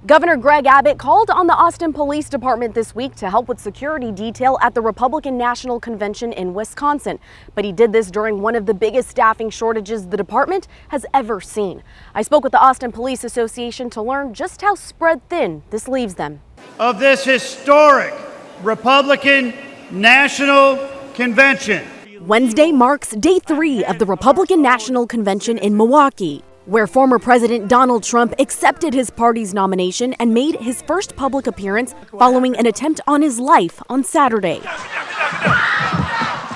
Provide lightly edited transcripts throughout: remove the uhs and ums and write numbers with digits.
Governor Greg Abbott called on the Austin Police Department this week to help with security detail at the Republican National Convention in Wisconsin. But he did this during one of the biggest staffing shortages the department has ever seen. I spoke with the Austin Police Association to learn just how spread thin this leaves them. Of this historic Republican National Convention. Wednesday marks day 3 of the Republican National Convention in Milwaukee, where former President Donald Trump accepted his party's nomination and made his first public appearance following an attempt on his life on Saturday.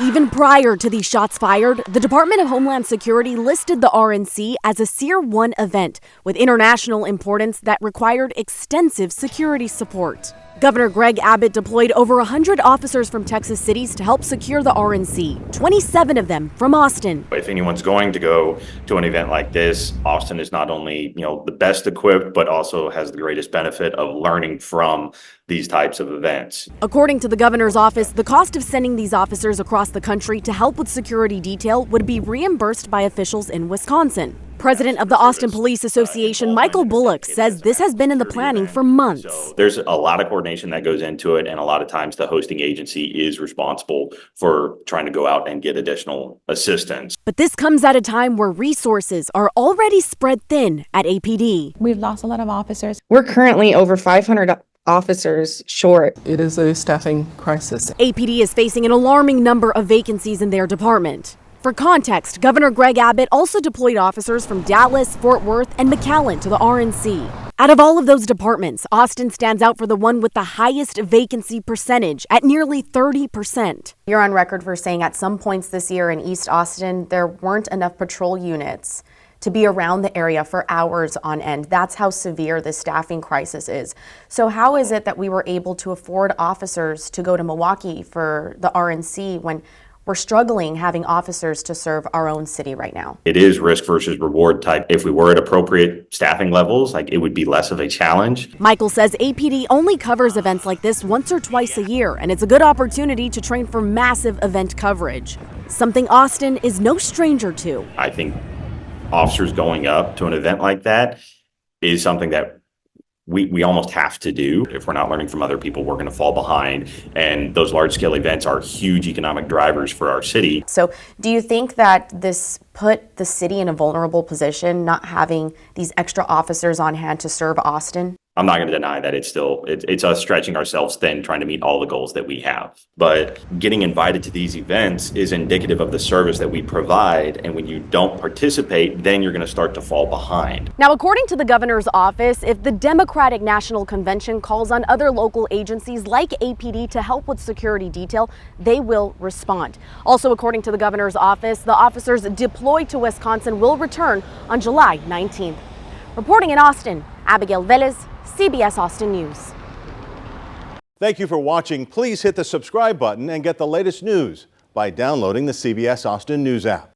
Even prior to these shots fired, the Department of Homeland Security listed the RNC as a Tier 1 event with international importance that required extensive security support. Governor Greg Abbott deployed over 100 officers from Texas cities to help secure the RNC, 27 of them from Austin. If anyone's going to go to an event like this, Austin is not only, the best equipped, but also has the greatest benefit of learning from these types of events. According to the governor's office, the cost of sending these officers across the country to help with security detail would be reimbursed by officials in Wisconsin. President of the Austin Police Association, Michael Bullock, says this has been in the planning for months. So there's a lot of coordination that goes into it, and a lot of times the hosting agency is responsible for trying to go out and get additional assistance. But this comes at a time where resources are already spread thin at APD. We've lost a lot of officers. We're currently over 500 officers short. It is a staffing crisis. APD is facing an alarming number of vacancies in their department. For context, Governor Greg Abbott also deployed officers from Dallas, Fort Worth, and McAllen to the RNC. Out of all of those departments, Austin stands out for the one with the highest vacancy percentage at nearly 30%. You're on record for saying at some points this year in East Austin, there weren't enough patrol units to be around the area for hours on end. That's how severe the staffing crisis is. So how is it that we were able to afford officers to go to Milwaukee for the RNC when we're struggling having officers to serve our own city right now? It is risk versus reward type. If we were at appropriate staffing levels, it would be less of a challenge. Michael says APD only covers events like this once or twice a year, and it's a good opportunity to train for massive event coverage, something Austin is no stranger to. I think officers going up to an event like that is something that we almost have to do. If we're not learning from other people, we're going to fall behind. And those large scale events are huge economic drivers for our city. So do you think that this put the city in a vulnerable position, not having these extra officers on hand to serve Austin? I'm not going to deny that it's us stretching ourselves thin, trying to meet all the goals that we have. But getting invited to these events is indicative of the service that we provide. And when you don't participate, then you're going to start to fall behind. Now, according to the governor's office, if the Democratic National Convention calls on other local agencies like APD to help with security detail, they will respond. Also, according to the governor's office, the officers deployed to Wisconsin will return on July 19th. Reporting in Austin, Abigail Velez, CBS Austin News. Thank you for watching. Please hit the subscribe button and get the latest news by downloading the CBS Austin News app.